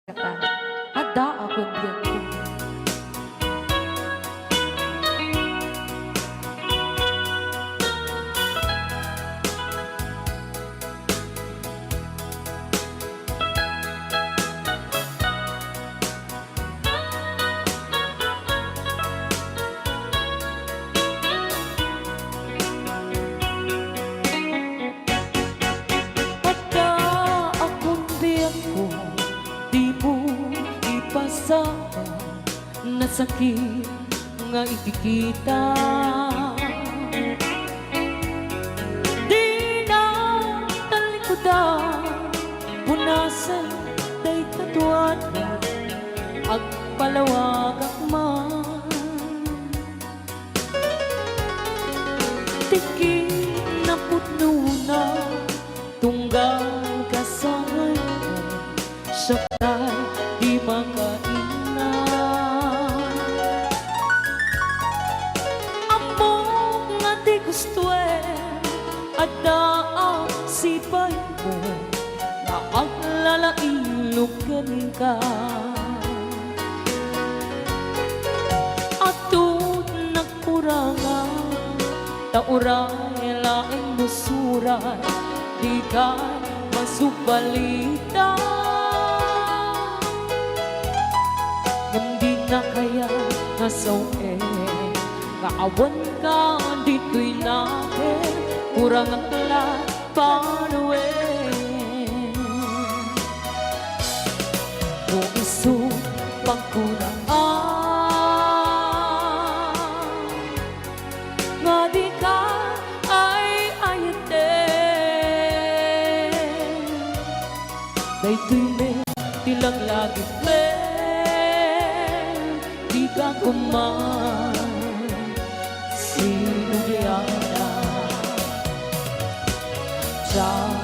Ada ako dito. Nasakit nga ikikita, di na talikudan, punasan day tatuan, ag palawag akman. Tiki na putno na, tunggal kasangan mo, syakay di makaina. Gusto at daang sipay mo na ang lalailugan ka. Atut nagkurangan, tauray laing musuran, di ka masubalita. Hindi na kaya nasawe Kaawan ka dito'y natin, kurang ang talat panuwi. Kung iso pagkunaan, nga di ka ay ayatin. Dayto'y may tilang lagi di ka kuman. Sinugyana Diyan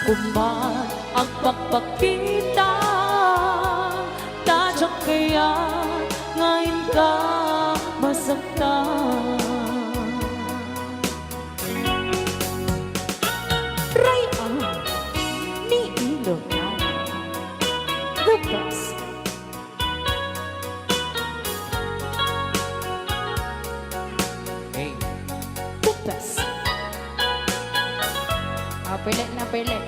kuman ang pagpakita, tadyak kaya ngayon ka masaktan. Rayaan ni Ilocano the best. Pili na pili.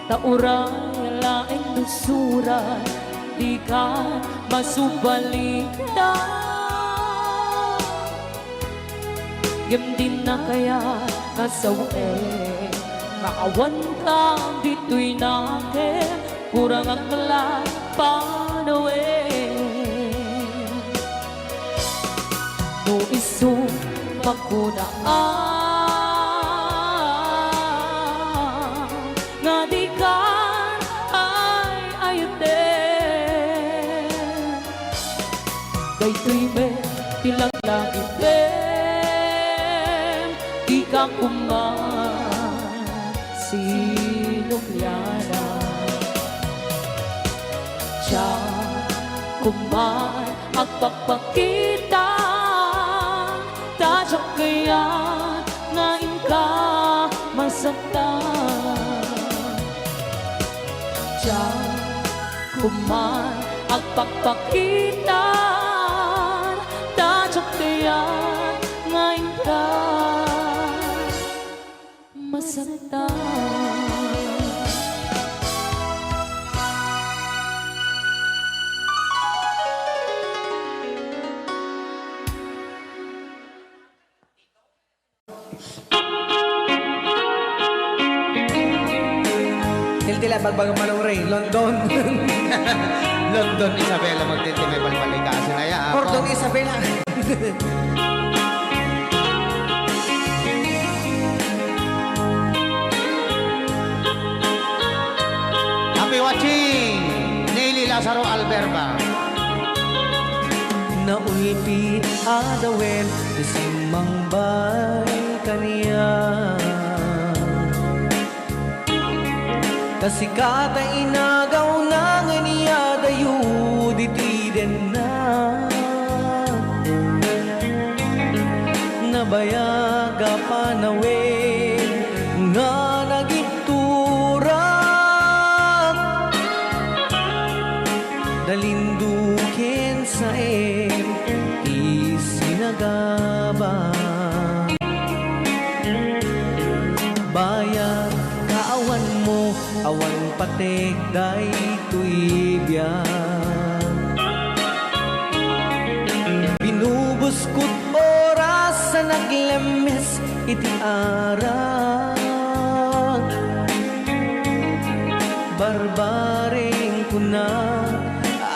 Tauray laing nusuran, di ka masubalita. Yamdin na kaya kasawe, maawan ka dito'y nakin, kurang ang kalat panuwi. No iso magkunaan, dayto'y may tilang langit di ka kuman. Sinugyana Diyan kuman ang pagpakita, tadyak kaya ngayon ka masaktan. Diyan kuman ang pagpakita, kaya ngayon ka masaktan. Tiltila bagbagang manong Ray, London. London, Isabela, magtitimay balbalik kasi na yan. Cordong Isabela. Saro Alberba. Naulpit adawen isimang bay kaniya kasikata inagaw na nga niya dayo ditiden na nabayaga panawin nga nagiturak dalindukin sa isinagaba bayan kaawan mo awan patek day tuibyan binubuskot oras sa naglemes iti arang barbaring kuna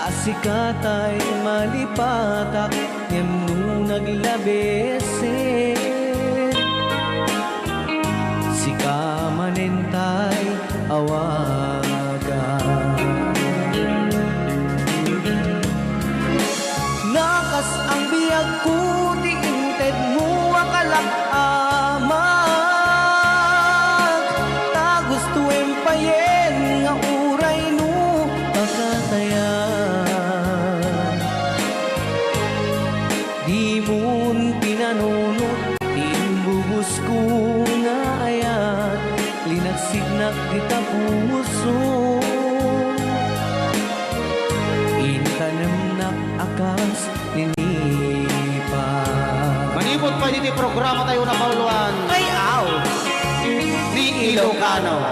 asikatay malipatak ngem nung naglabesen sika manentay awagan nakas ang biyag ko di inted mo akalak amag ta gusto empayen nga uray no pakatayan di mon pinanunot timbubus ko nga ayat linagsignak di tapuso intanem nak akas ninipa Manibot pa dito programa tayo na pauluan ay aw ni Ilocano.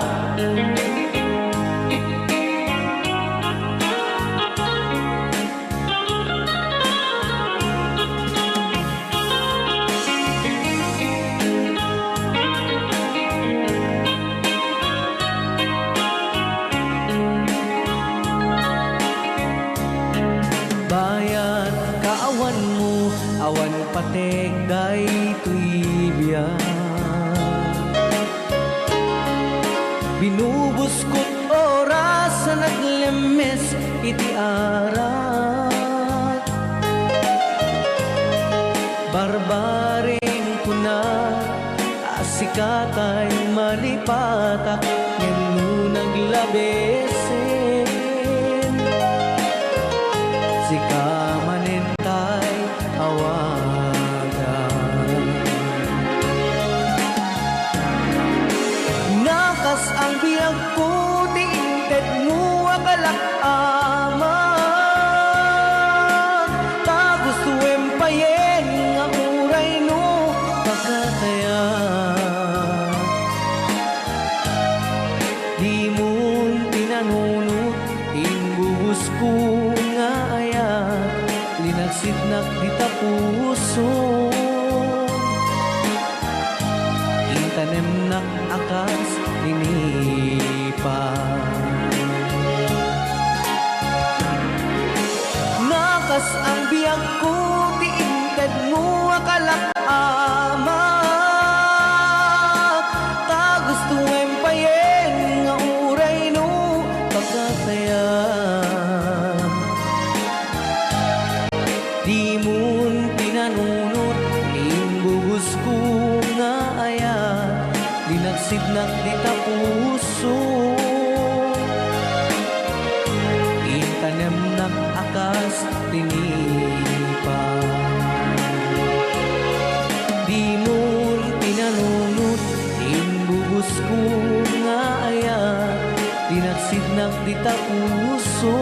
bayan kaawan mo awan patek day tuibyan binubuskot oras sa naglemes iti arat barbaring kuna asikatay malipatak ngem no naglabesen sika manentay awagan nakas ang biyag ko di inted mo akalak amag ta gusto empayen nga uray no pakatayan di mon pinanunot imbubus ko nga ayat linagsidnak di tapuso intanem nak akas ninipa nakas ang biyag ko di inted mo akalak amag ta gusto empayen nga uray no pakatayan di mon pinanunot imbubus ko nga ayat linagsidnak di tapuso intanem nak akas tinipa di mon pinanunot imbubus ko nga ayat linagsidnak di tapuso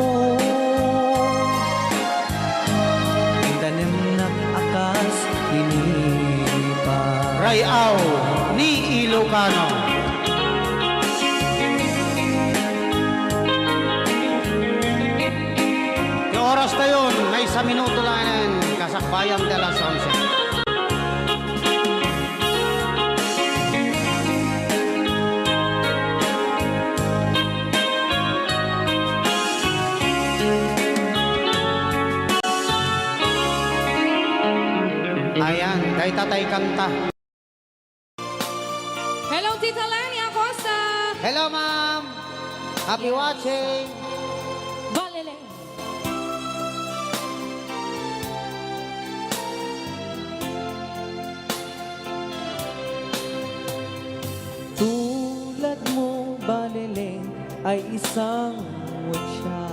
intanem nak akas tinipa Rayaw ni Ilocano. Yung oras na yun, may isa minuto lang yan, kasakbayan de las 11. Ayan, kay Tatay Kanta. Hello, Tita Lani Acosta. Hello, ma'am. Happy watching. Balele. baleleng ay isang mutya.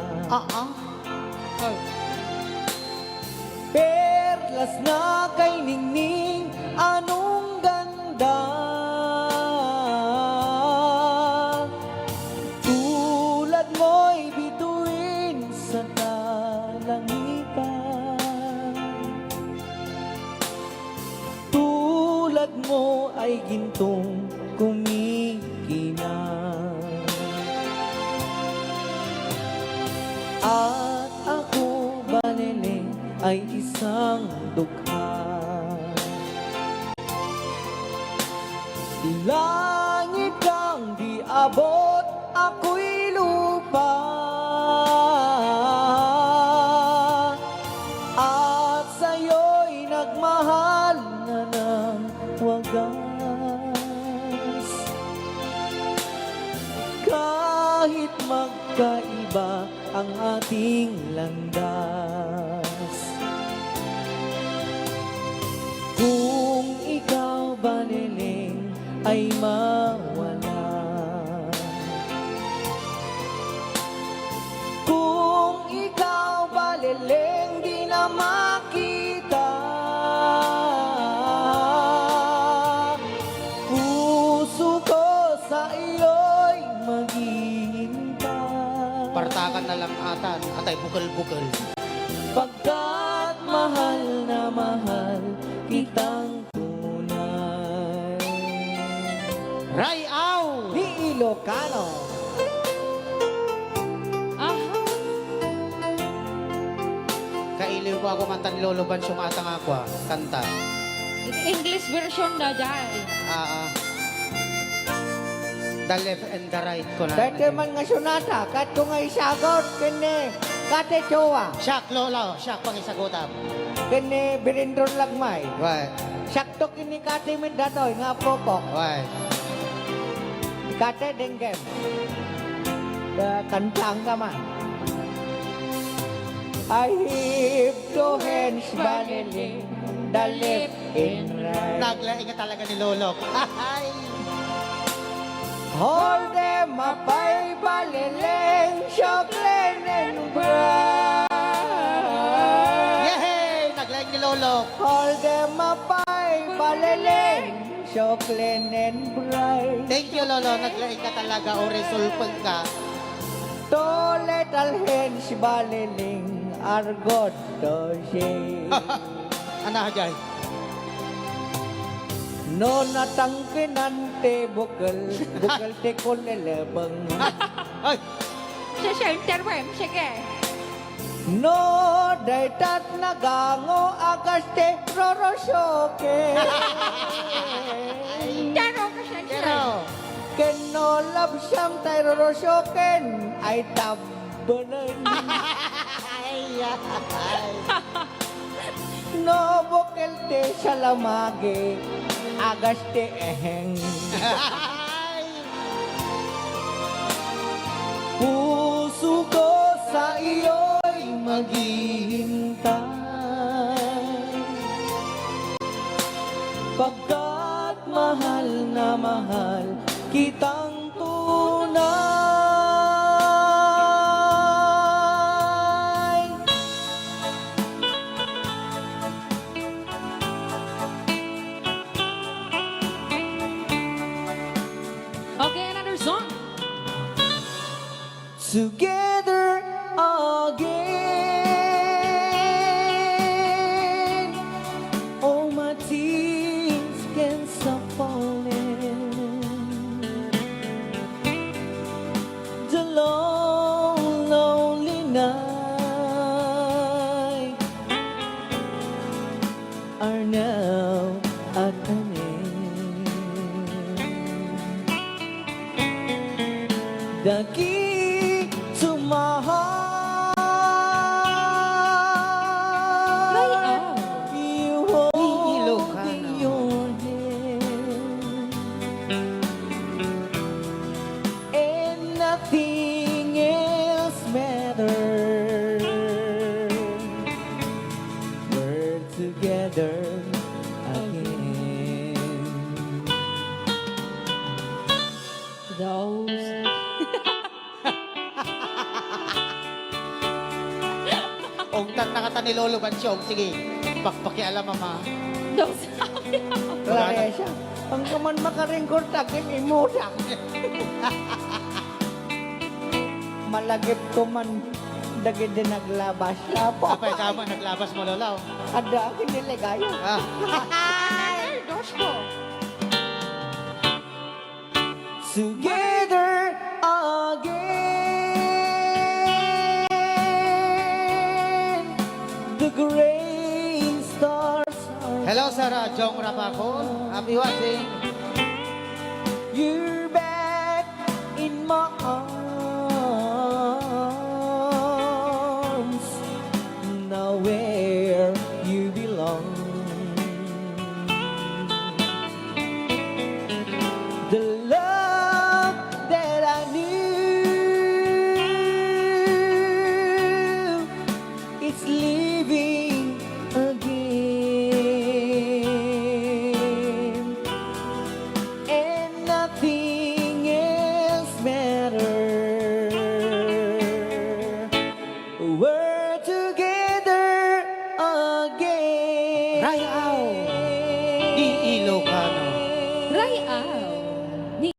Perlas na kay ningning, anong ganda. Tulad mo'y bituin sa kalangitan. Tulad mo ay gintong kumikinang. At ako, baleleng, ay isang dukha. Langit kang di abot, ako'y lupa. At sa'yo'y nagmahal na ng wagas. Kahit magkaiba ang ating landas, kung ikaw, baleleng, ay mawala. Kung ikaw, baleleng, di na makita, puso ko sa iyo'y maghihintay. Partakan na lang atan, atay bukal-bukal. Pagkat mahal na mahal kitang tunay. Rayaw! Ni Ilocano. Kailiw ko ako kanta ni Lolo Ban, sumatang ako kanta. English version na dyan. The left and the right ko na. Dati man nga sunata, kat ko nga isagot, kene, kate chowa, Siyak, Lolo, siyak pang isagutam. kene birindron lagmay. Why? Sakto kini kate medatoy nga popok, Why? kate denggem. Kantang ka man. I have two hands, baleleng, the left and right. Naglaing talaga ni Lolo. Ay! Hold them up, ay baleleng, chocolate and bright. Yehey! Naglaing ni Lolo. Hold them up, ay baleleng, chocolate and bright. Thank you, Lolo. Naglaing ka talaga o resolve ka. Two little hands, baleleng, are good to see. Ano, Jay? No natangkinante bukal, bukal te ko lelebang. Ay! Sa center mo, sige. No daytat nagango agaste rorosyoke. Taro ka sa Pero, Ken no love siyam tay rorosyoken ay tabbanan. ay, ay. No bukal te salamage agaste eheng. Ay! Puso ko sa iyo'y maghihintay. Pagkat mahal na mahal kitang tunay. Okay, another song. Together again. All my tears can stop falling. The long, lonely night are now at an end. The key to my heart, you hold Ilocano. in your hand, and nothing else matters. We're together again. Those. ni Lolo Bansyog. Sige, pakpakialam mama. Dong sabi ako. Claresa, ang kaman makaringkor takin imudak. Malagip ko man dagid din naglabas na po. Apay ka mo, naglabas mo lolaw. Ada akin niligaya. Ah, Ay, dos ko. Together again, the gray stars are hello, Sir Jong Rapakon. Happy watching. You're back in my arms, now where you belong. The love that I knew, it's living again, and nothing else matters. We're together again. Rayaw. Di Ilocano. Rayaw. Ni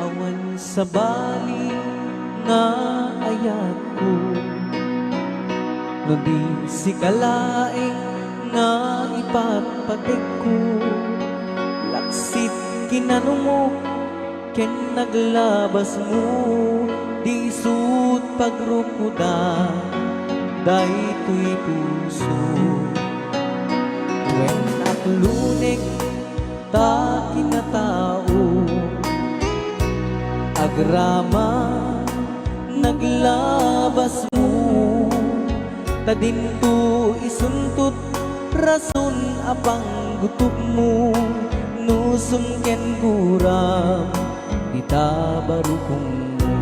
Awan sa bali nga ayat ko, no di si kalaing nga ipatpatik ko. Laksit kinanungo ken naglabas mo, di sut pagrukuda daytoy puso. When aklunek ta kinatao, agrama naglabas mo, tadinto isuntut rason apang gutup mo, nusum ken guram dita barukong mo.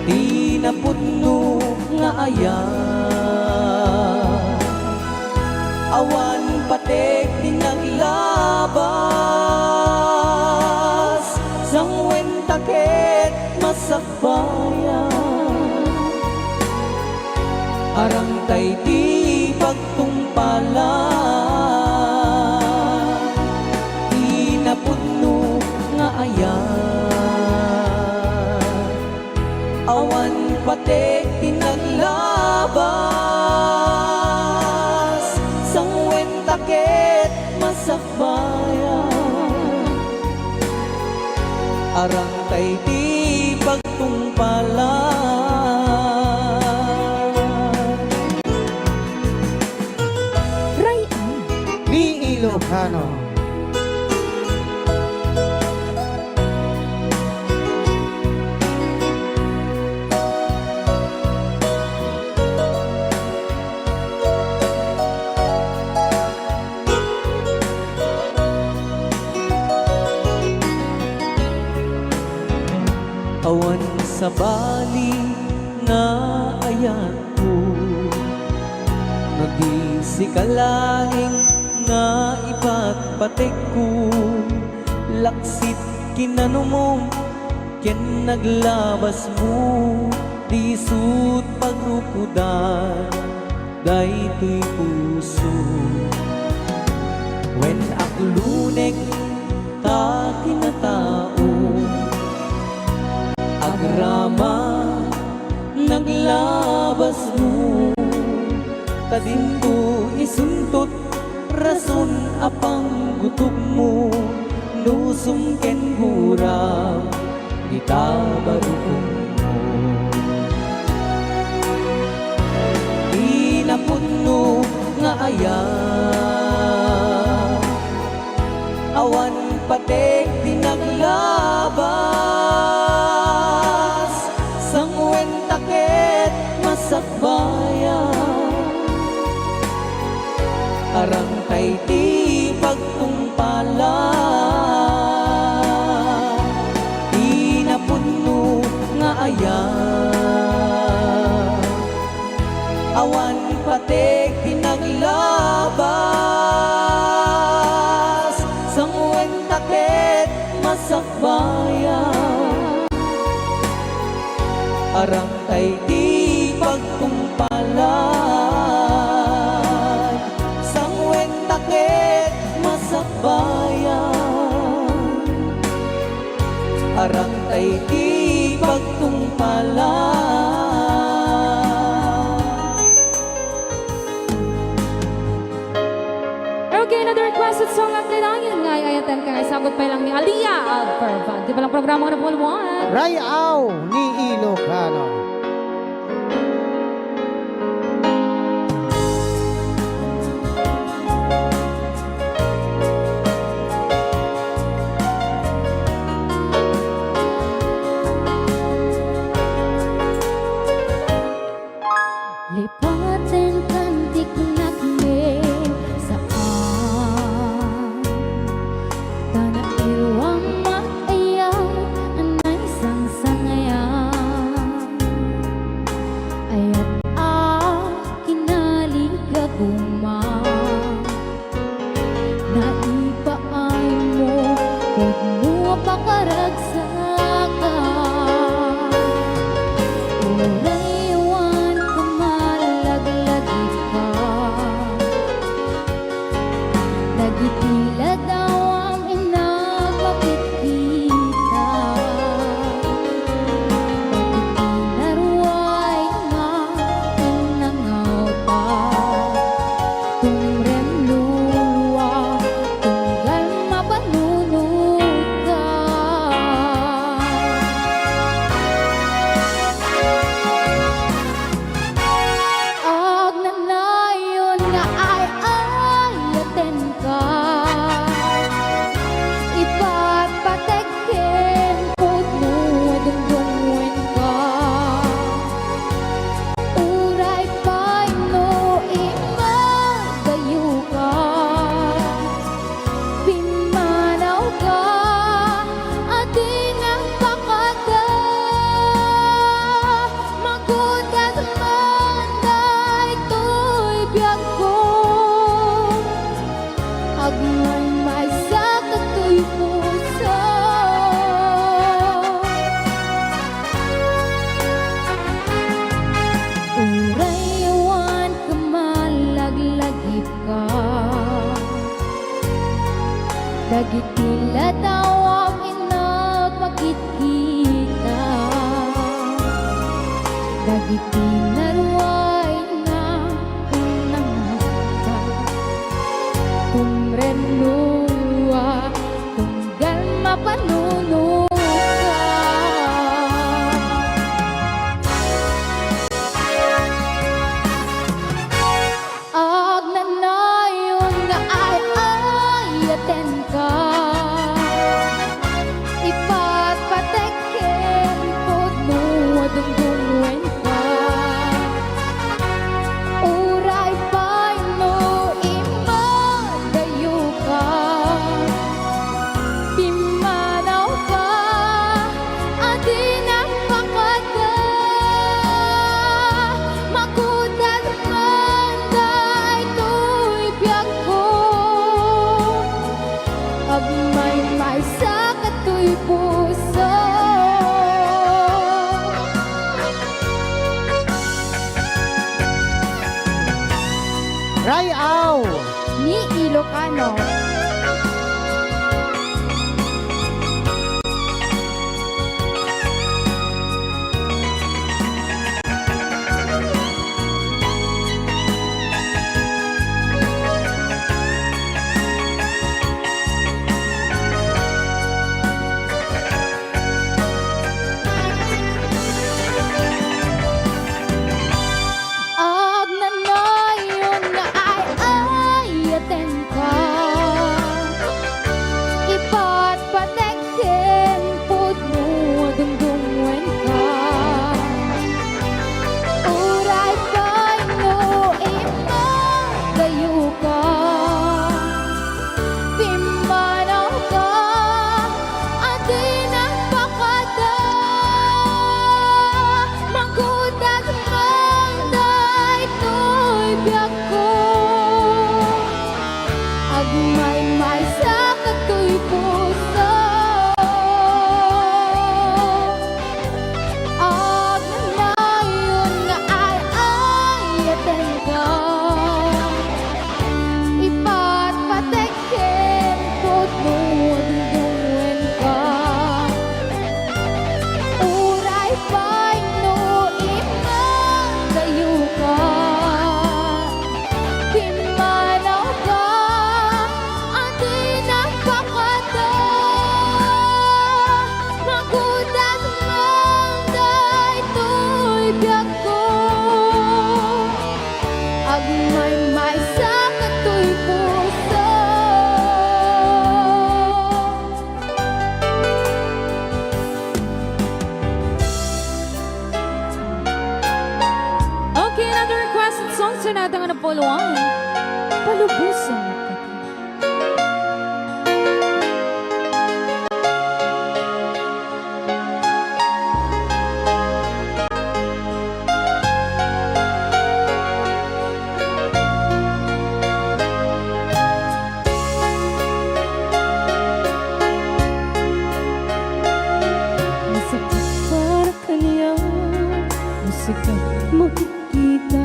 Tinapudno nga ayat, awan patek di naglabas, sangwen taket masakbayan, arang tay di pagtumpala. Tinapudno nga ayat, awan patek di naglabas, sangwen taket masakbayan, arang tay di pagtumpalan. Rayaw. Di Ilocano. Awan sa bali nga ayat ko, no di si kalaing nga ipatpatek ko. Laksit kinanumong ken naglabas mo, di sut pagrukudan daytoy puso. When aklunek ta kinatao, agrama naglabas mo, tadinto isuntut rason apang gutup mo, nusum ken guram dita barukong mo. Tinapudno nga ayat, awan patek di naglabas, sangwen taket masakbayan, arang tay di bayan. Awan patek pinaglabas, sangwen taket masakbayan. Arang tay di pagtumpalan, sangwen taket masakbayan. Arang tay di pagtumpalan. Okay, another requested song ang tinangin nga ayatan ka sabot pa lang ni Aliyah Alpervan. Di ba lang programa ko na pulmuan? Rayaw ni Ilocano. Lipatin kantik nakme saan tanah iwang maayaw anay sangsangayan ayat kinaligaguman naipaay mo kung mo pakaragsakan uraywan kamalaglag ka nagitila daw ang inapakit kita pagitinaruay nga inangauta tumrem luluwa tunggal mapanunod ka ag nanayon nga ay ayaten ka ipagpatekken pudno dungdungwen ka uray pay no imagayo ka pimanaw ka atin ang pakada magudat man daytoy biyag ko agmay may sakit ko'y puso urayawan kamalaglagip ka dagitila daw ang inapakit kita dagitinaruay na unangata tumren luwa tunggal mapanunod ka ag nanayon nga ay ayaten ka ipagpatekken pudno dungdungwen ka uray pay no imagayo ka pimanaw ka atin ang pakada magudat man daytoy biyag ko agmay may sakit ko'y puso Rayaw ni Ilocano. Ag nanayon nga ay ayaten ka natin nga na puluan. Palubusan ka. Masakit para kanya, masakit makikita.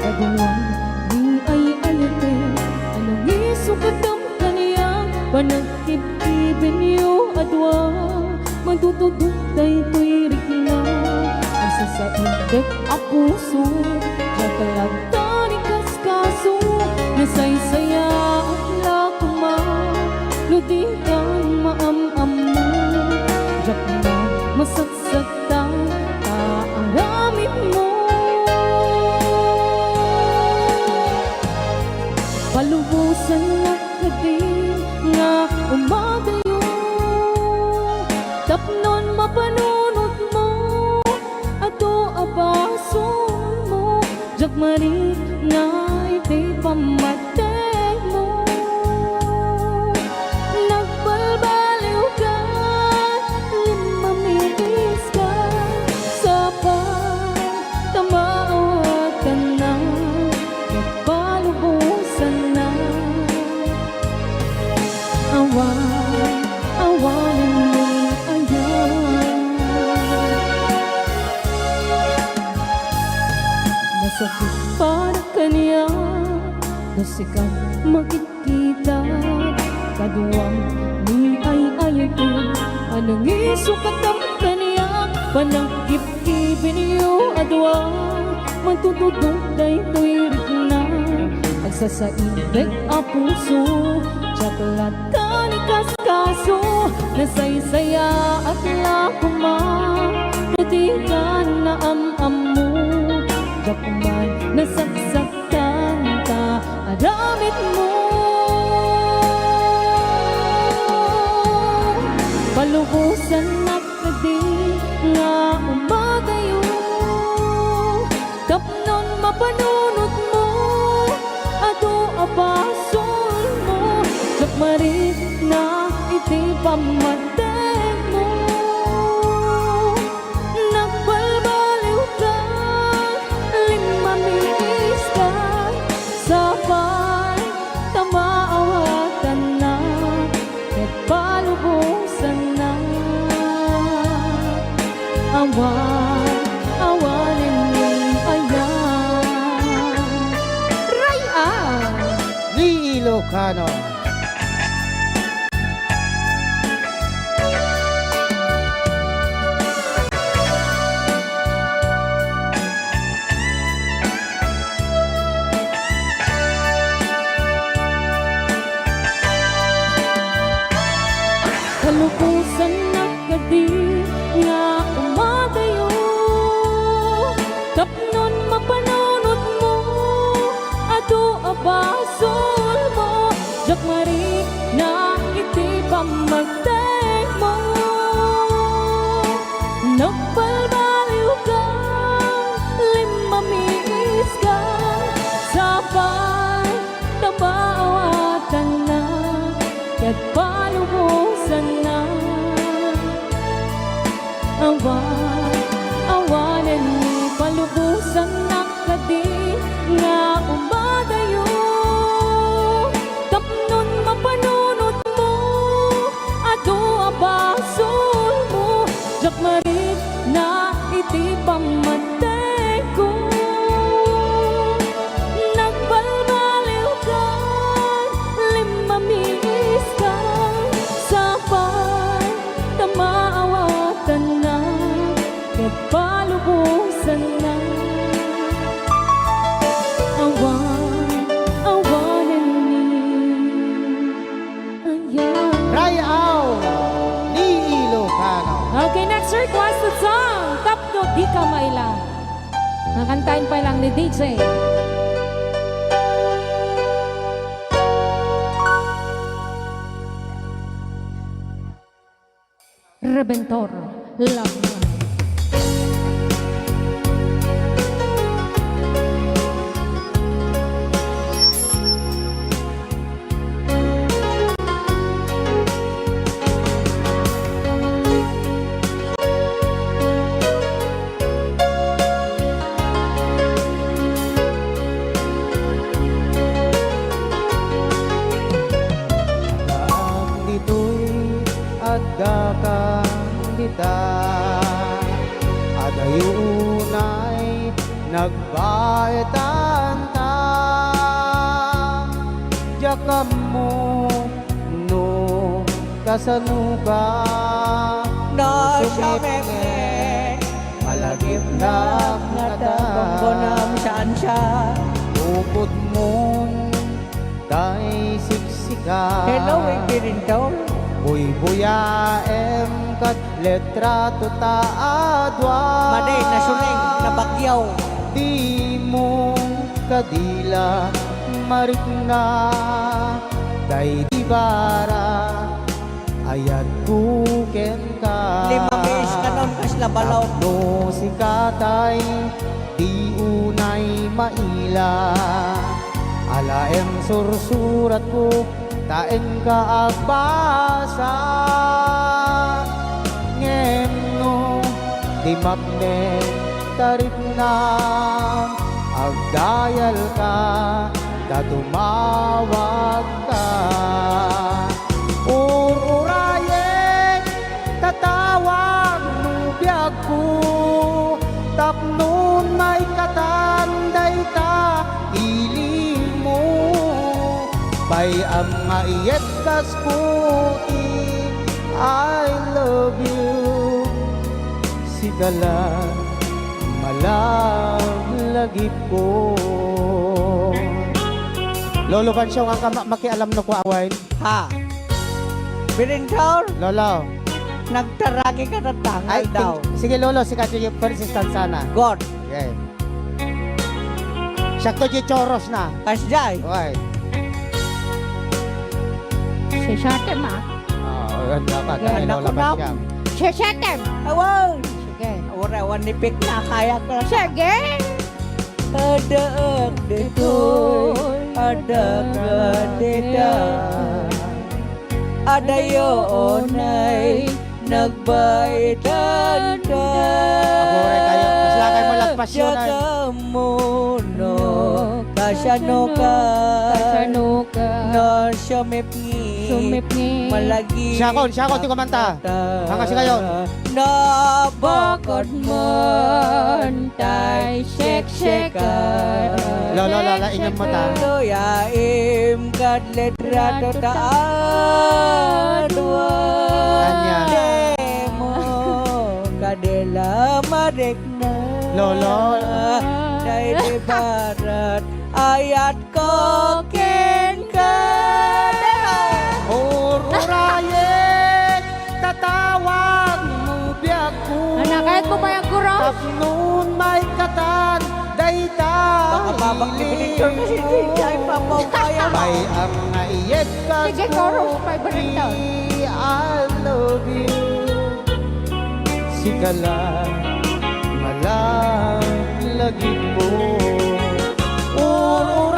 Kagawang di ay alite, anong isukat ang kanya. Panagkip-kipin niyo adwa, magtutudok tayo to'y rikna. Ang sasaintek a puso, kakalagta ni kaskaso. Nasaysaya at lakuma, ludikan maam-am mo. Diyak na masagsagta, taaramin mo. Palubusan na kadin nga umadayo, tapnon mapanunod mo, ato abason mo. Diyak marin nga iti pamateg mo. Nagbalbaliw ka, limamitis ka, sapay tamawag ka na, nagpalubusan na. Awanan mo ayan. Masakit para kanya, nasikat makikita. Kaduwang ni ay ayate, anong isukat ang kanya. Panagkip-kipin niyo adwa, magtutudok tayo to'y rikna. Agsasaibig a puso, tsaklata ni kaskaso. Nasaysaya at lakuma, natigan na am-am mo. Jakuman nasaksaktan ka, aramit mo. Palubusan na kadin nga umagayo, tapnon mapanunod mo, ato abason mo. Jakmarit na iti pamateg mo. Nagbalbaliw ka, limamitis ka, sapay tamaawatan na, nagpalubusan na. Awanin mo ayan. Raya! Ni Ilocano. Kalubusan na kadi nga umadayo, tapnon mapanunod mo, ato abason mo. Diyak mari na iti pamateg mo. Nagbalbaliw ka, limamiis ka, sapay tabawatan na, ket palubusan na. Awanan ni palubusan na kadi nga umadayo, tapnon mapanunod mo, ato abason mo. Diyak marit na iti pamateg ko. Nagbalbaliw ka, limamiis ka, sapay tamaawatan na, ket palubusan na. Awanan ni ayan. Raya Aw, ni Ilocano. Okay, next requested song, Tapno Di Ka Mailang. Nakantayin pa lang ni DJ. Rebentor, love mo. kadayunay nagbayatan ta jakam mo no kasanuka No sumeme malagip na Natagong saan siya upod mong tay siksika Hello, Pirintaw buy buyaem kat letra tuta adwa Maday, nasuneng, nabagyaw di mong kadila marikna day dibara ayat kuken ka 5 beses ka nun kas labalaw no si katay di unay maila alaem sursurat ko taeng ka agbasa ngem no di mapne tarit na agdayal ka katumawag ka ururayen tatawag mo biyag ko tapnon may katanday ta iling mo bay ang maiyet kas puti I love you sigala malaglagip ko Lolo Bansyong ang makialam no ko awain Ha Pirintaw Lolo Nagtaraki ka na tangal daw sige Lolo si Katyo yung persistent sana God okay Sakto di choros na Kasjay okay Sesyatem ah. yan dapat kami Ganda Lola ko na. Bansyong Sesyatem. Awal Sige. Awan nipik na kaya ka Sige. Ada detoy Ada kadeta Ada yonay Nagbaitan ka Abore kayo kasi lang kayo malagpas yun ay Jagamuno Kasyano ka Kasano ka. No sumipni Sumipni. Malagi Syakon ti kumanta hanga si kayo Na Bakod man tay sek-sekan. Lolo Lola inyong mata Yaim kad letra totaadwa Anya. Demo kadela madekna Lolo. Day di barat ayat ko ken kadela ururayen tatawag mo biyak ko Anak, kahit mo ba yung kuro? tapnon may katan dayta Baka babak ni Pinictor kasi hindi ay papawaya May ang naiyet ka Sige, chorus, 500 down. I love you sigala malaglagip po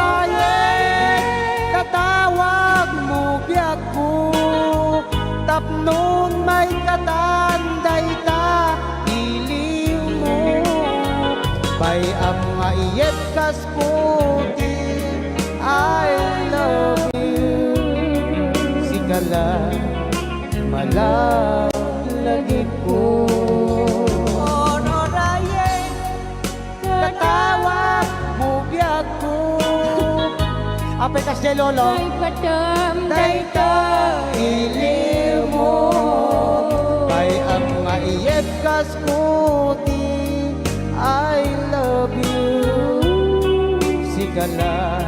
ururayen tatawag mo biyak ko tapnon may katanday ta iliw mo bay ang maiyet kas puti I love you sigala malaglagip ko Onorayen tatawag mo biyak ko apay kas de lolo Ay patam dayta iliw mo bay ang maiyet kas puti I love you sigala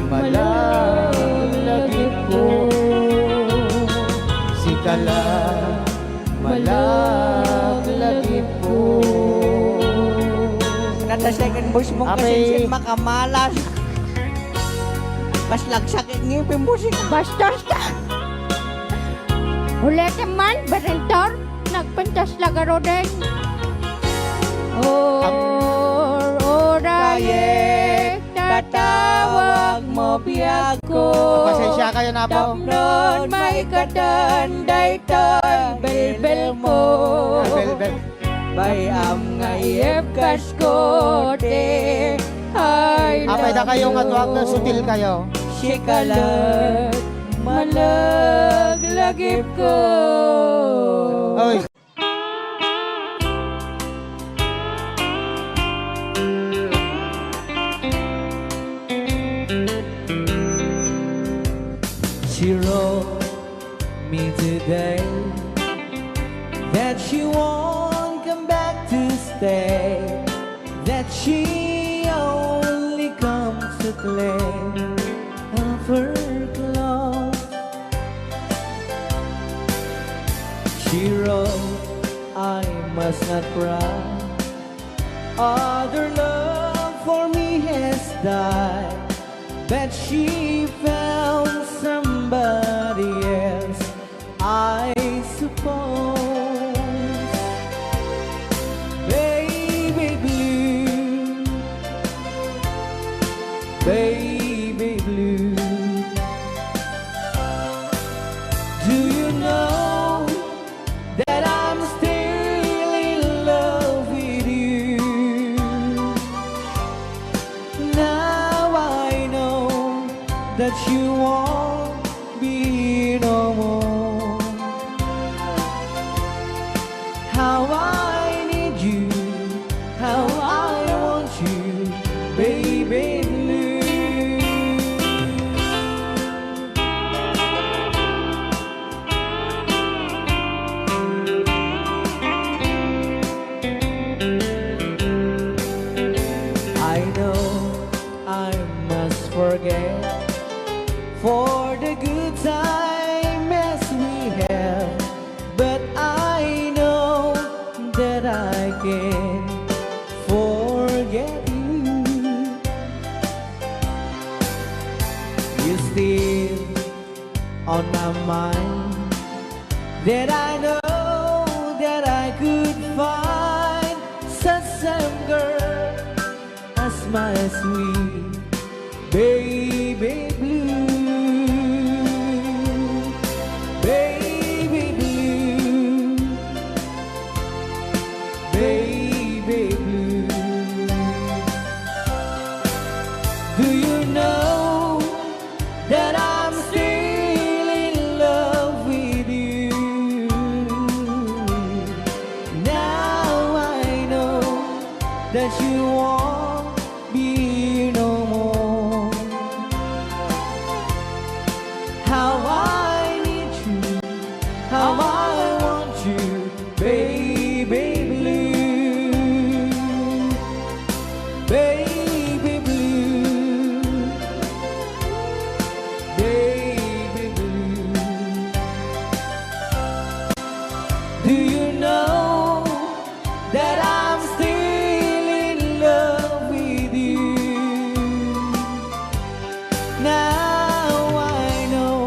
malaglagip ko sigala malaglagip ko Nata second voice mong Apay. kasi makamalas Mas lagsak ngipin mo siya Bastos ka. Ulit man, Berentor. Nagpintas lagaro din. Oraye, tatawag mo biyak ko. pasensya kayo na po Tapnon may katanday toy belbel mo. Bel. Bayam Ngayep kas ko de. Ay apay da kayo nga tuwag na sutil kayo Sikalat malaglagip ko. oy that she won't come back to stay, that she only comes to claim of her clothes. She wrote, I must not cry, other love for me has died, but she found somebody else, I suppose. Baby blue, baby blue, do you know that I'm still in love with you? Now I know that you won't be no more. How I need you, how I want you, baby blue. I know I must forget for the good time as we have, but I know that I can forget you. You're still on my mind, that I know that I could find such some girl as my sweet baby blue. Baby blue, baby blue, do you know that I'm still in love with you? Now I know that you won't be no more. How I need you, how I want you, baby blue, baby blue, baby blue. Do you know that I'm still in love with you? Now I know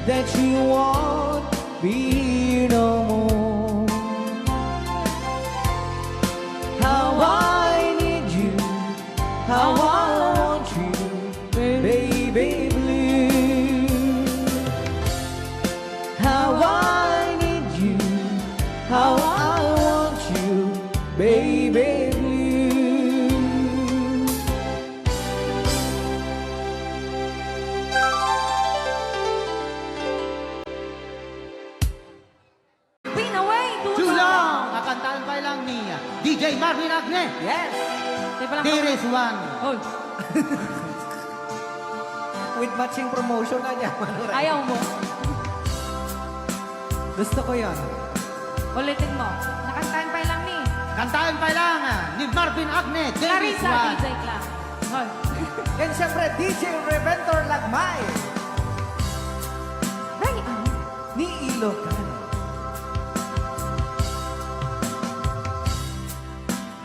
that you won't be no more. How I need you, how I want you, baby blue. How I need you, how I want you, baby blue. Pin away, Too long! Kakantaan pa lang ni DJ Marvin Agne. Yes! There is one. Hoy, With matching promotion na niya. ayaw mo. Gusto ko yan. Ulitin mo. Nakantahan pa lang ni Kantaan pa lang ni Marvin Agne. There is Clarissa one. DJ Clark. Hoy. And siyempre, DJ Reventor Lagmay Bring it on. ni Ilocano.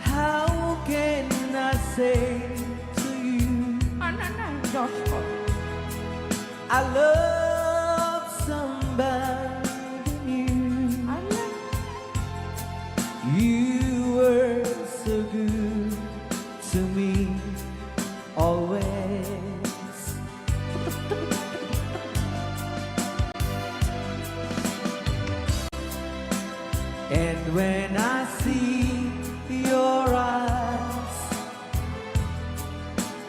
How can I say to you Josh ko. I love somebody new? You were so good to me always. And when I see your eyes,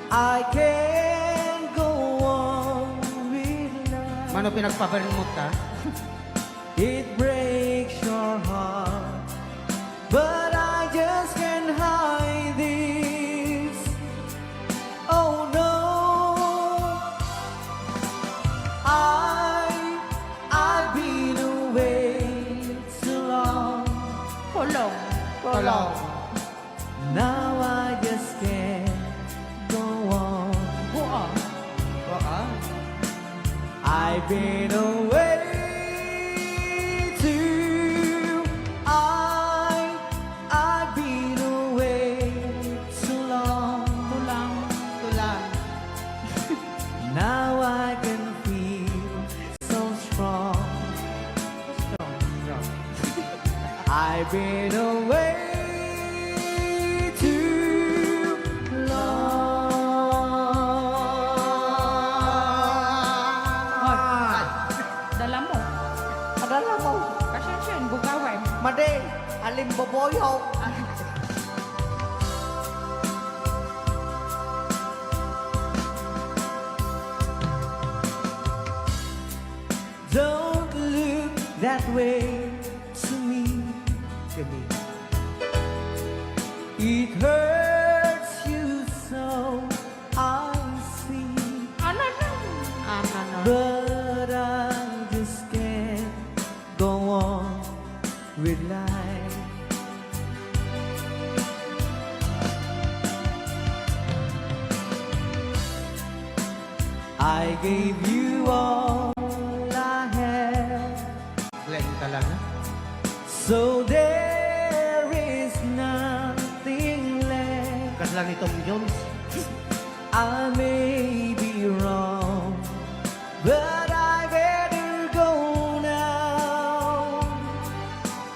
I can't go on with life. Mano pinagpapalimot ka? It breaks your heart, but I just can't hide this. Oh no, I've been away too long. Tulog. Now I just can't go on. Baka? I've been away too. I've been away too long. Tulang. Now I can feel so strong. I've been away too long. Dala mo. Padala mo. Pasensyon, bugawin. Made, alim boboyo. Don't look that way to me. It hurts you so, I see. Ano na? But I just can't go on with life. I gave you all I had, Glenn talaga. so there is nothing left. Kasla ni Tom Jones. I may be wrong, but I better go now.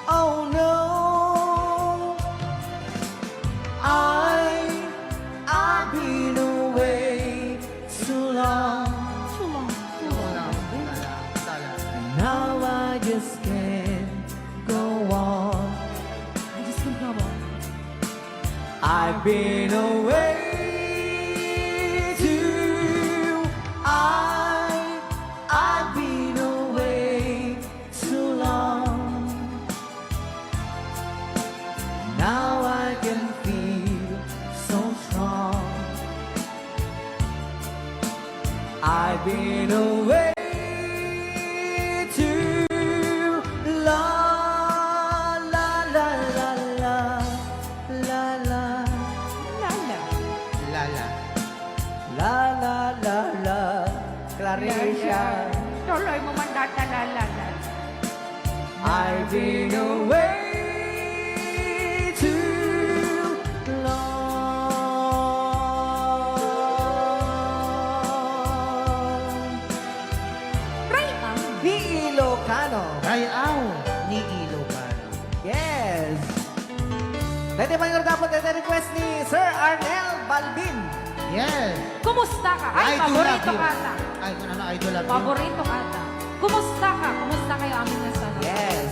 Oh no, I've been away too long, and now I just can't go on. I've been away too. I've been away too long. Now I can feel so strong. I've been away too long. La la la la la la. Lala. La la la la, Claricia. Tuloy mo man datalala. I've been away too long. Right ang. Ni Ilocano. Rayaw ni Ilocano. Yes. Pwede ba yung dapat ito request ni Sir Arnel Balbin? Yes. Kumusta ka? Ay, I do love paborito you. ka ata. Ay, ano, I do love you. Paborito ka ata. Kumusta ka? Kumusta kayo aming nasabi? Yes.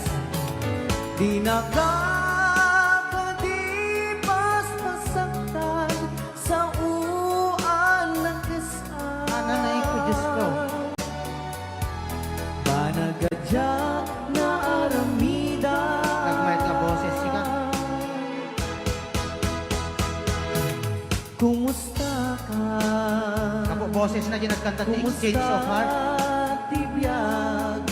Di nakakadipas masaktan sa uan ng kisan. Nanay ko, Diyos ko. Banagadya na aramida. Nagmahit na boses siya. Kumusta ka? Ako boses na din nagkanta ni Exchange of Heart. Tibiyag,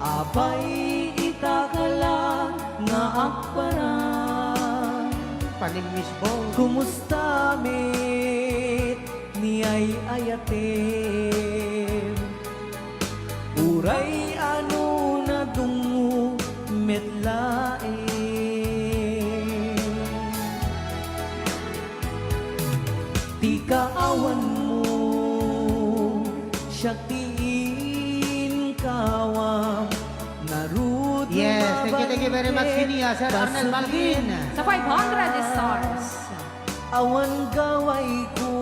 apay itakala nga akparan. Panigmisbo. Kumusta mit ni ay ayatem. Uray ano na dungo metlae. Di kaawan mo siya tiin kawam narut. Yes, thank you very much, Sinia, Sir Arnel Balbin. Sa 500 stars. Awan gaway ko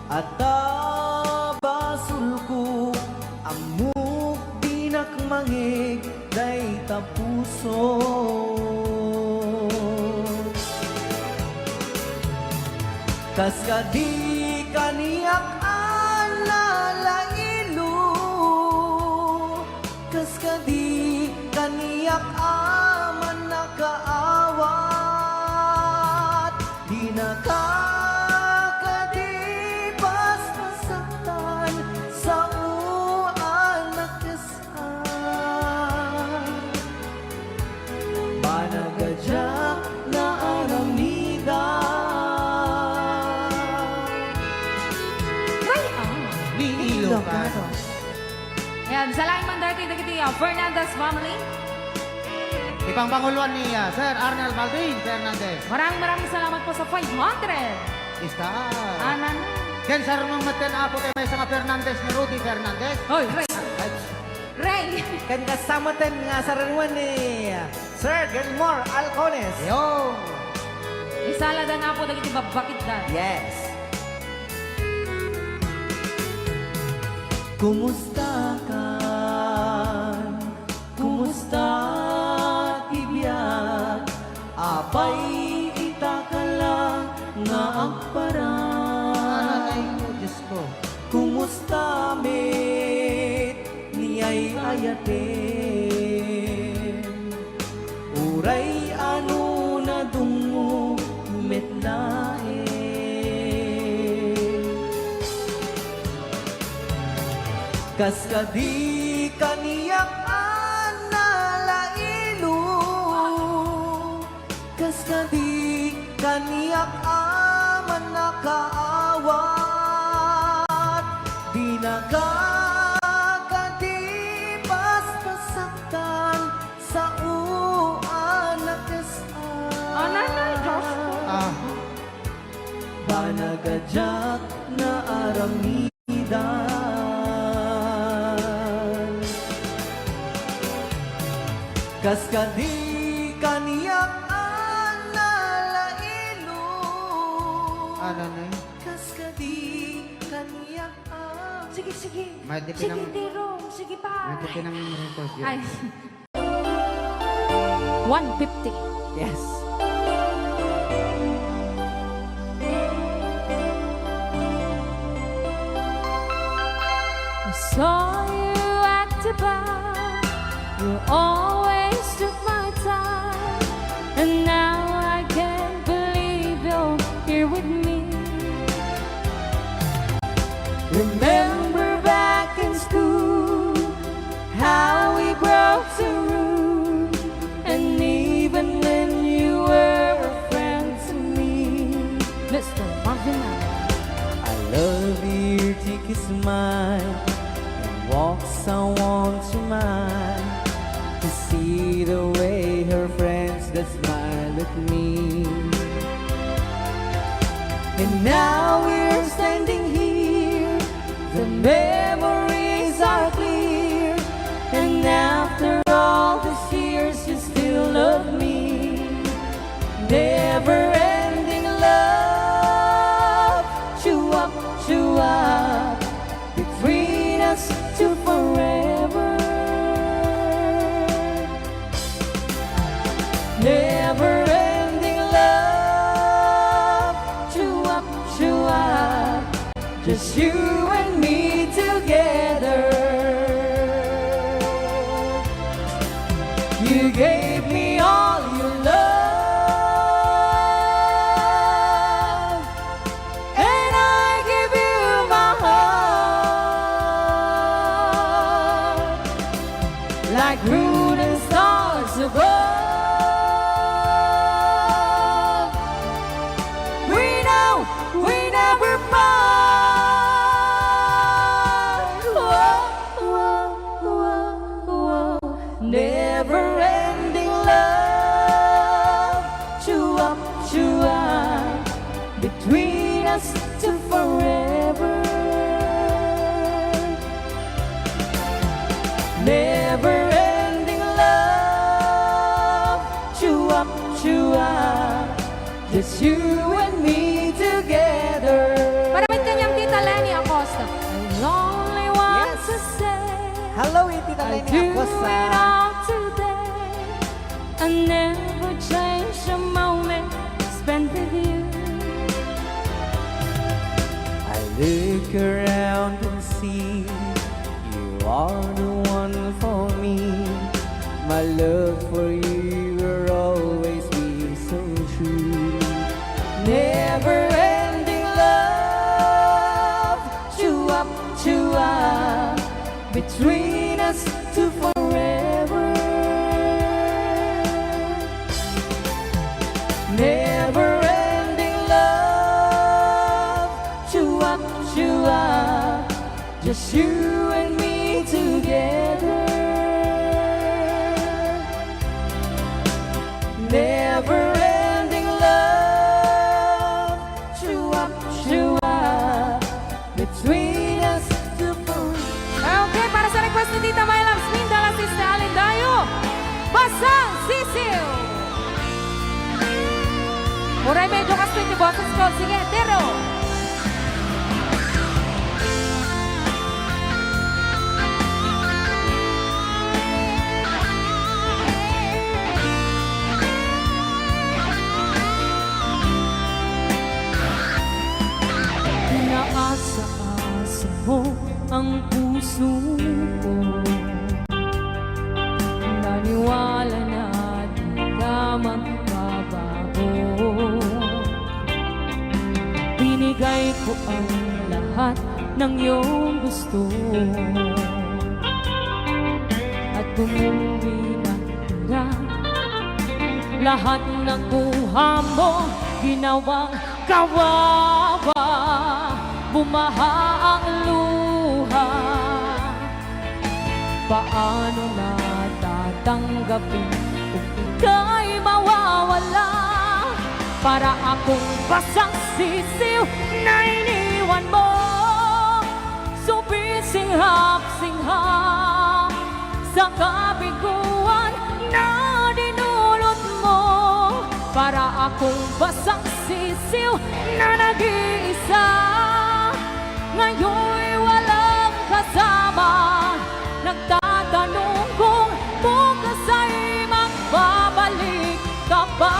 at basul ko ang mukdinak mangig day tapuso. Kas kadi kaniyak alalailo, kas kadi kaniyak aman nakaawat, di nakakadipas masaktan sa uan nakasan. Banagadya Yan, sa laing mandarti dagiti Fernandez family. Ipang panguluan ni Sir Arnel Malvin Fernandez. Maraming salamat po sa 500. Ista. Anan. Ken sir mong maten apo kay may mga Fernandez ni Rudy Fernandez. Hoy, Ray. Ray. Kan kasama ten nga sa ranuan ni Sir Gilmore Alcones. Yo. Isala na po dagiti babakit dan. Yes. Kumusta ka? Kumusta tibiyat? Apay ita ka lang nga agparan. Ay, Diyos ko. Kumusta met niyay ayaten? Uray ano na dungo met laen. Kaskadi kaniyak analailo, kaskadi kaniyak aman nakaawat, di nakakadipas pasaktan sa uanak kesan. Ananay, Diyos ko. Banagajak na aramidan. Kaskadi kaniyak analailo. Ano na yun? Kaskadi kaniyak Sige, sige. May di Sige, pinang- Tiro. Sige pa. Ito pinang record yun. Ay. 150. Yes. I saw you at the bar. You always took my time, and now I can't believe you're here with me. Remember back in school how we broke the rule, and even when you were a friend to me, Mr. Marvin. I love your cheeky smile and walks I want to mind to see the way her friends that smile at me. And now we're standing here, the memories are clear, and after all these years you still love me. Never ending love, chew up between us to forever. Never ending love, chew up, just you and me together. You gave me all your love, and I give you my heart, like moon and stars above. We know we never part. Whoa. Never ending love, chew up between us to forever. Never ending love, chew up, just you and me together. Maraming kanyang Tita Lenny Acosta. I only want to say Hello, Tita I Lenny do it Acosta. all today. I never change a moment spent with you. I look around and see you are the one for me. My love for you will always be so true. Never ending love, chew up between us to forever. Never ending love, chew up, just you and me together. request ni Tita My Loves Mindala Sista Alindayo. Basang Sisiw. Muray medyo kastoy ni Boses ko. Sige, tero. Inaasa-asa mo ang puso ko. Naniwala na di ka magbabago. Binigay ko ang lahat ng iyong gusto. At bumuli na tira. Lahat ng kuha mo ginawang kawawa. Bumaha ang luha. Paano na tatanggapin kung ika'y mawawala? Para akong basang sisiw na iniwan mo. Sumisinghap-singhap sa kabiguan na dinulot mo. Para akong basang sisiw na nag-iisa. Ngayon'y walang kasama. Nagtatanong kung bukas ay magbabalik ka ba?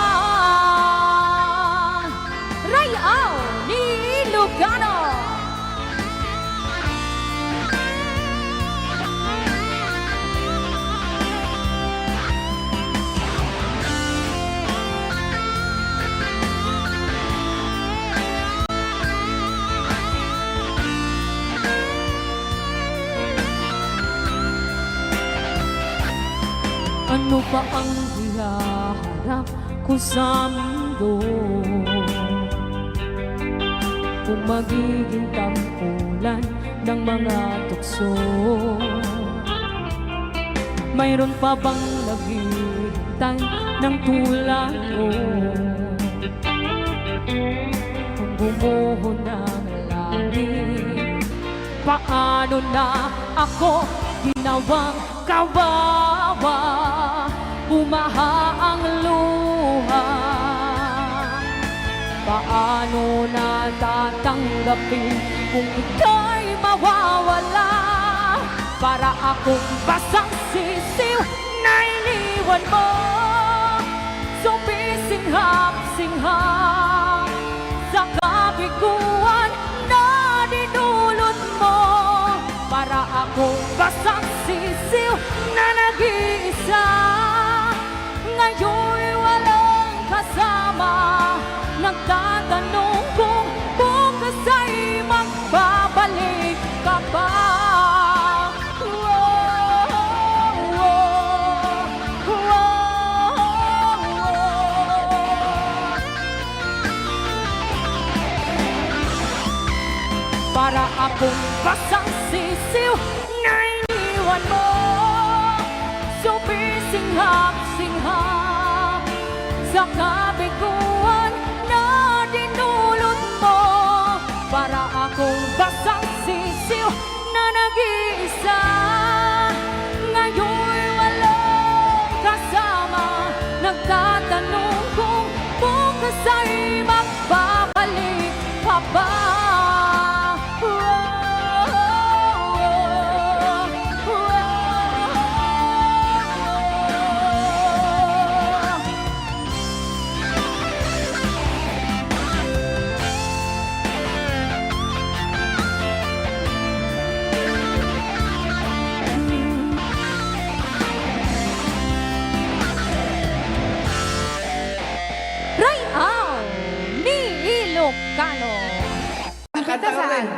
Rayaw ni Ilocano. Ano pa ang hihaharap ko sa mundo? Kung magiging tampulan ng mga tukso, mayroon pa bang naghihintay ng tulad mo? Kung bumuho ng langit, paano na ako ginawang kawawa? Bumaha ang luha. Paano na tatanggapin kung ika'y mawawala? Para akong basang sisiw na iniwan mo. Sumisinghap-singhap sa kabiguan na dinulot mo. Para akong basang sisiw na nag-iisa. Ngayon'y walang kasama. Nagtatanong kung bukas ay magbabalik ka ba? Para akong basang sisiw na iniwan mo. Sumisinghap-singhap sa kabiguan na dinulot mo. Para akong basang sisiw na nag-iisa. Ngayon'y walang kasama. Nagtatanong kung bukas ay magbabalik ka ba? Rayaw ni Ilocano. Kanta ka rin.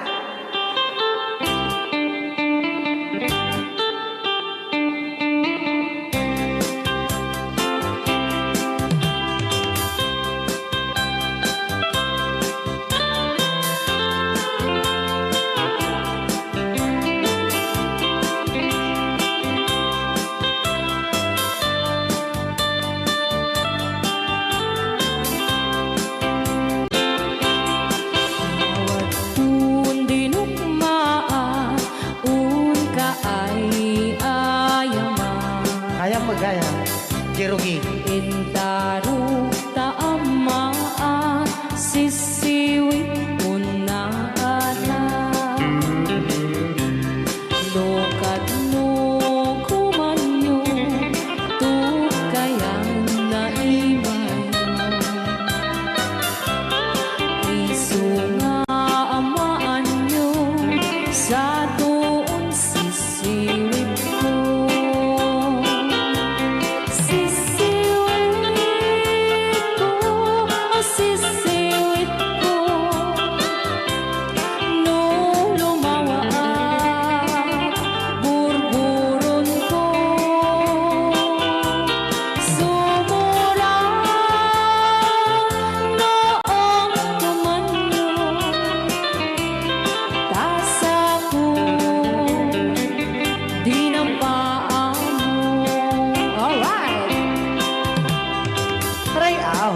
makarayaw.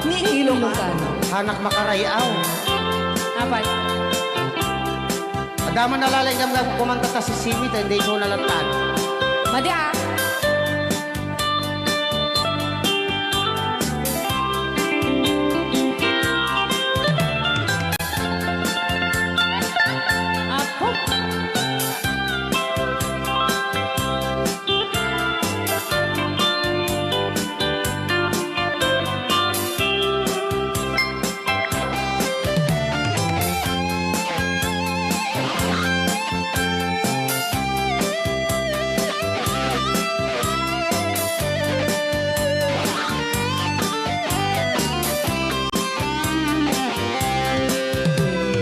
Ni Ilocano. Hanak makarayaw. Apat. Adaman nalalay nga kumanta ta si Simi, hindi ko nalatag. Madi ah. Apo.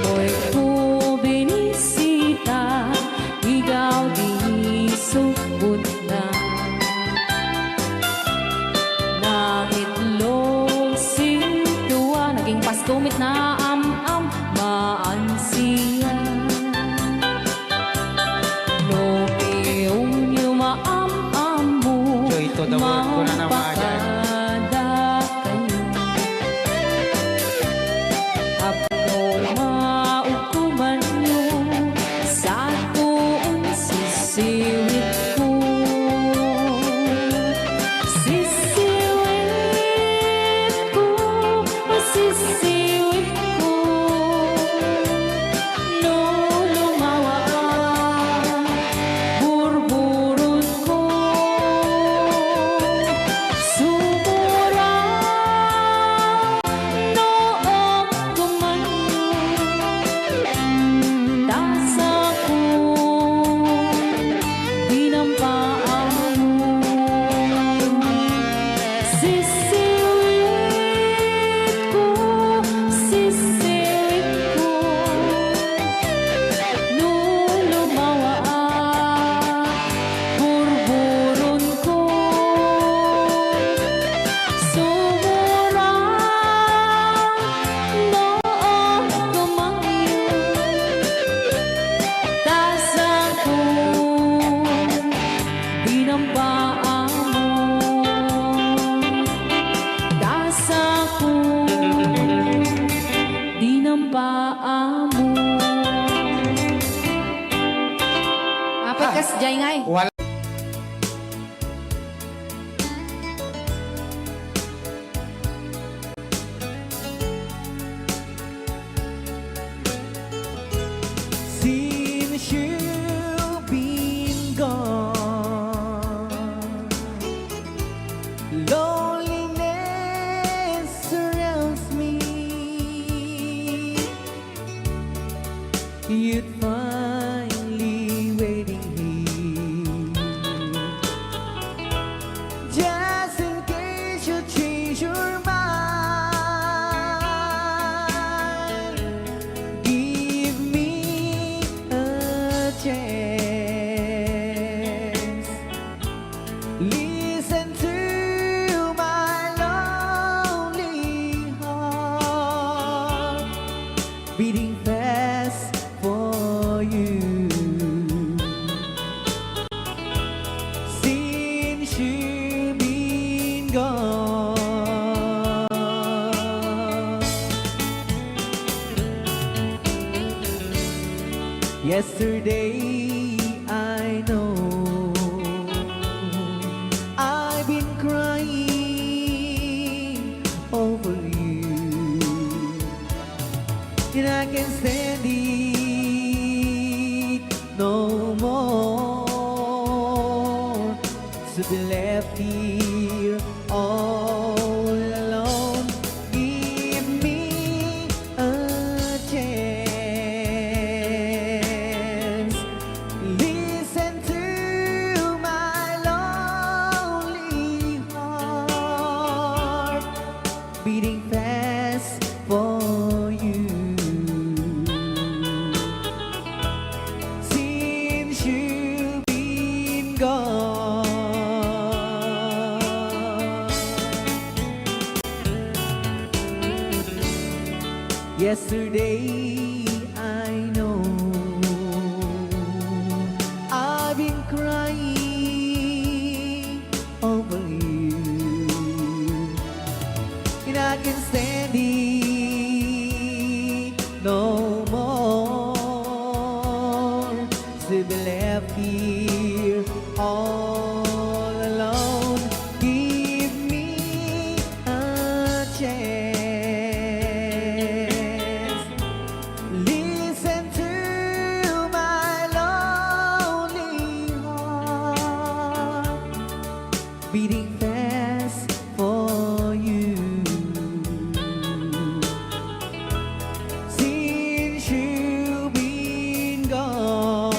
Hoy ko binisita, ikaw di subot na. Nang itlog sintuwa, naging pastumit na am-am maansiya. No piyong yung maam-am mo, Joy to the world ko na naman agad. mapada kayo. Ako maukuman nyo sa tuong sisiwit ko. Sisiwit ko, sisiwit ko. No lumawa ang burburot ko. Sumura noong kumanyo. Tasa ko, dinampaan mo. Sisiwit ko, sisiwit ko. Nung lumawa ang burburon ko. Sumura noong kumanyo. Tasa ko, dinampaan mo. Tasa ko, dinampaan mo. Apat kas jay ngay. Wala. Since you've been gone, loneliness surrounds me. You'd finally waiting here, just in case you change your mind. Give me a chance. Listen to my lonely heart, beating fast for you. Since you've been gone, yesterday I know I've been crying over you, and I can't stand it no more to be left here all alone. Give me a chance. Listen to my lonely heart, beating fast for you. Since you've been gone, yesterday I know I've been crying over you, I can stand it no more to be left here all alone. Give me a chance. Listen to my lonely heart beating fast for you. Since you've been gone,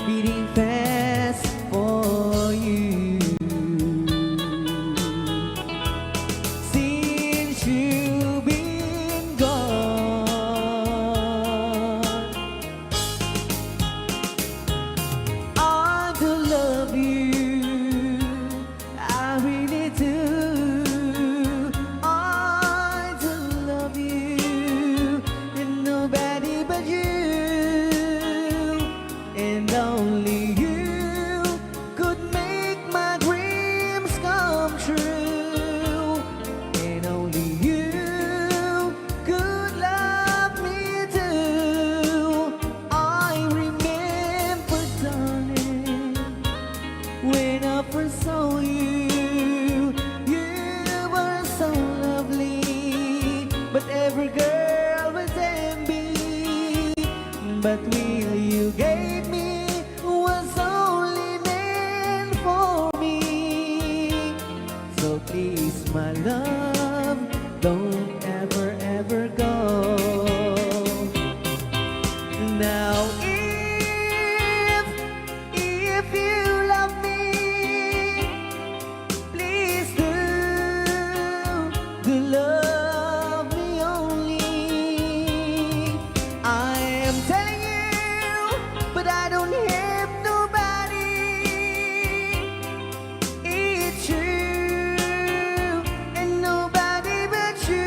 beating fast for you. Since you've been gone, I do love you, I really do. I do love you, and nobody but you, and only you could make my dreams come true, and only you could love me too. I remember, darling, when I first saw you, you were so lovely, but every girl was envy. But will you gave me was only meant for me. So please, my love, don't ever, ever go. Now, if you love me, please do love me only. I am telling you, but I don't have nobody. It's you and nobody but you.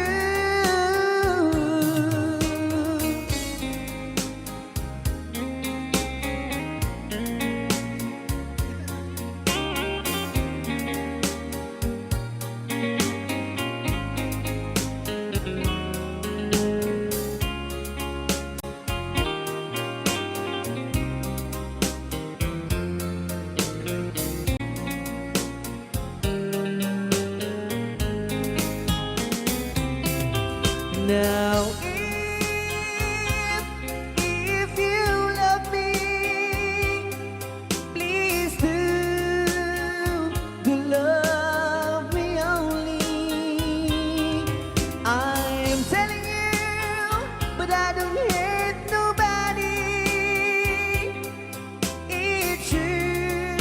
Now, if you love me, please do love me only. I'm telling you, but I don't hate nobody. It's you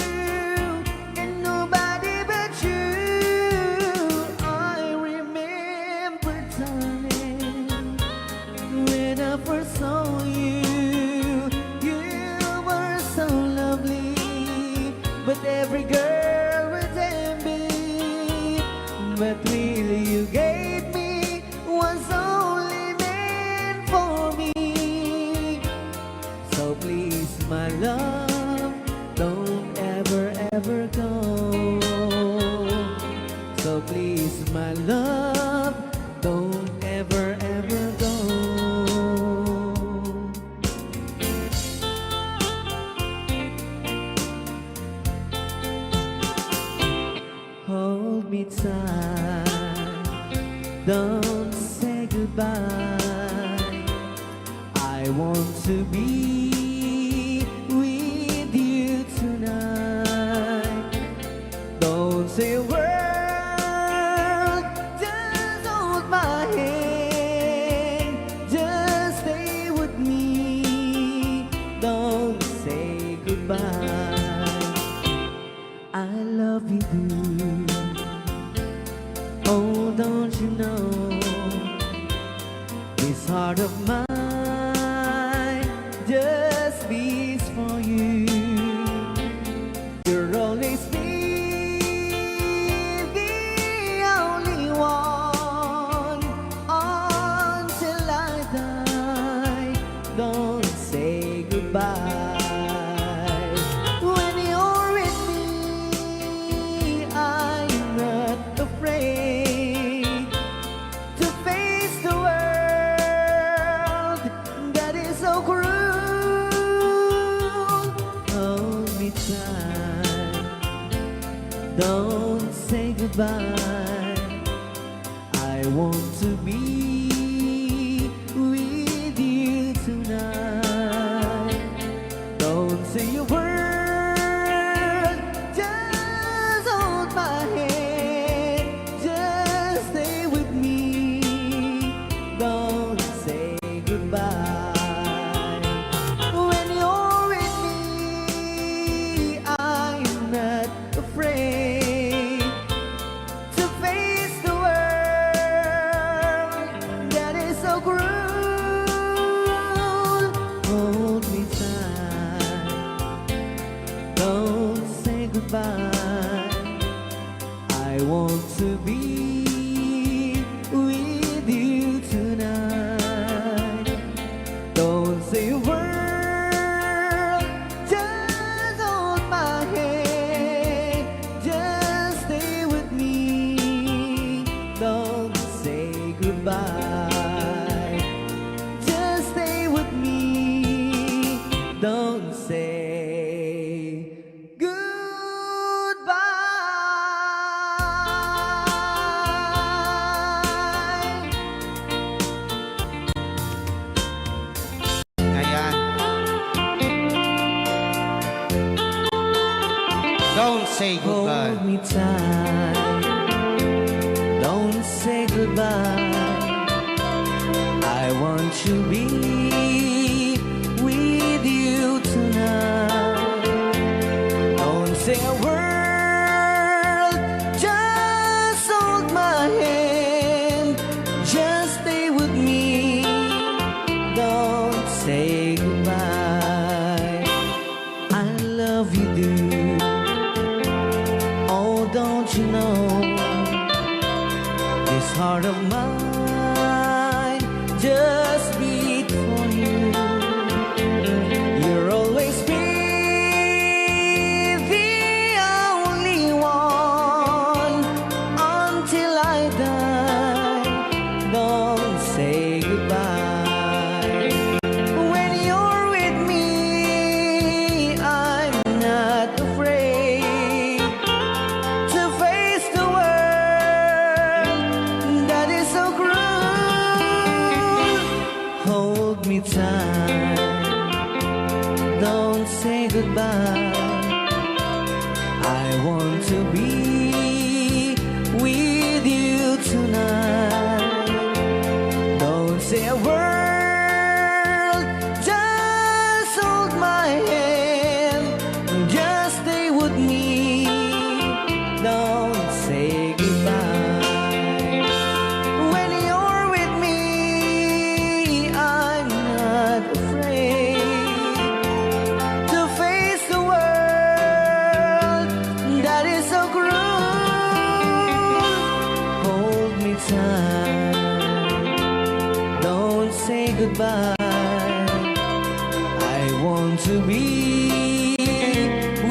and nobody but you. I remember, darling, when I first saw you, you were so lovely, but every girl was envy. But really you gave me was only meant for me. So please, my love, don't ever, ever go. So please, my love, don't ever, ever go. Hold me tight, don't say goodbye. I want to be with you tonight. Don't say a word, just hold my hand, just stay with me. Don't say goodbye. I love you, dude. Oh, don't you know, this heart of mine just beats for you. You'll always be the only one until I die. Don't say goodbye. When you're with me, I know Don't say goodbye. I want to be with you tonight. Don't say a word, just hold my hand. Just stay with me. Don't say goodbye. When you're with me, I'm not afraid to face the world that is so cruel. Hold me tight, don't say goodbye. I want to be with you tonight. Don't say a word, just hold my hand. Just stay with me. Don't say goodbye. Just stay with me. Don't say goodbye. Ayan. Don't say goodbye. Hold me tight. Don't say goodbye. I want to be with you tonight. Don't say a word. Just hold my hand. Just stay with me. Don't say goodbye. I love you, dude. Oh, don't you know, this heart of mine just beat for you. You'll always be the only one until I die. Don't say goodbye. When you're with me, I'm not afraid to face the world that is so cruel. Hold me tight, don't say goodbye. I want to be with you tonight. Don't say a word, just hold my hand. Just stay with me. Don't say goodbye. When you're with me, I'm not afraid to face the world that is so cruel. Hold me tight, don't say goodbye. I want to be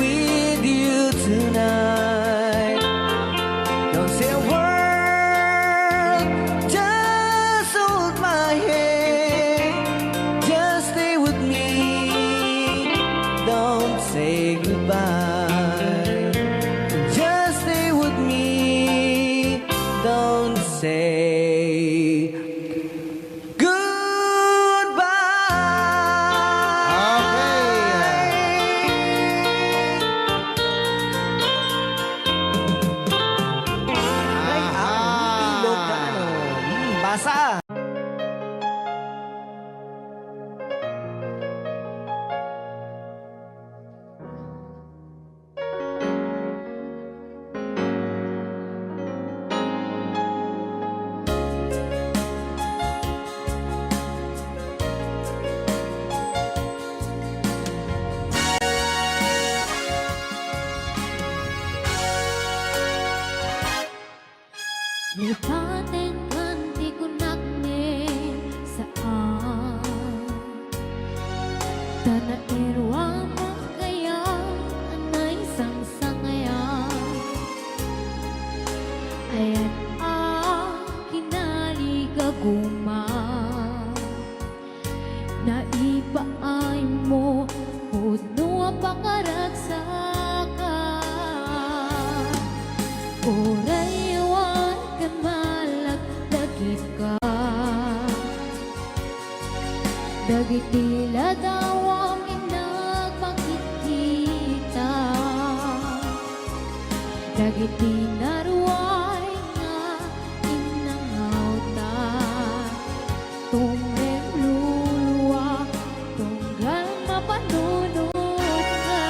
with you tonight. Don't say a word, just hold my hand. Just stay with me. Don't say goodbye. Just stay with me. Don't say Ilocano Balse. Nipaten kanti kunak ne saan Tana irwa makaya anay sang-sangaya Ayan kinali kaguma Na ipaay mo Puno pakaragsakan Dagitila daw aming nagpakikita. Dagiti naruay nga inangauta. Tumrem luluwa, tunggal mapanunod ka.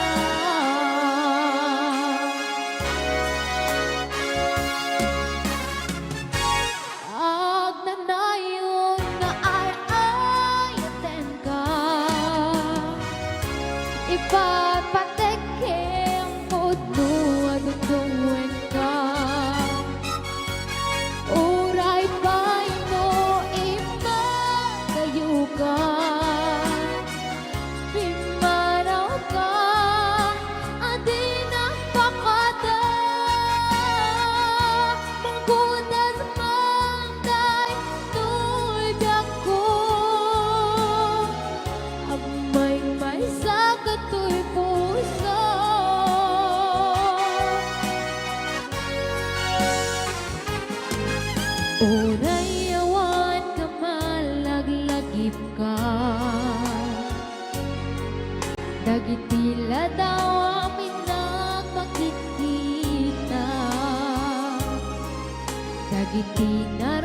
Agnanayon nga ay-ayaten ka. Ipapateke ang puno at tutuwin ka. Uray pa'y no imagayo ka. Pimanaw ka, adi napakada. Mangkudas manday, tuldak ko. May sa kato'y puso. Uray awan ka malaglagip ka. Dagitila daw amin nagpakikita. Dagiti na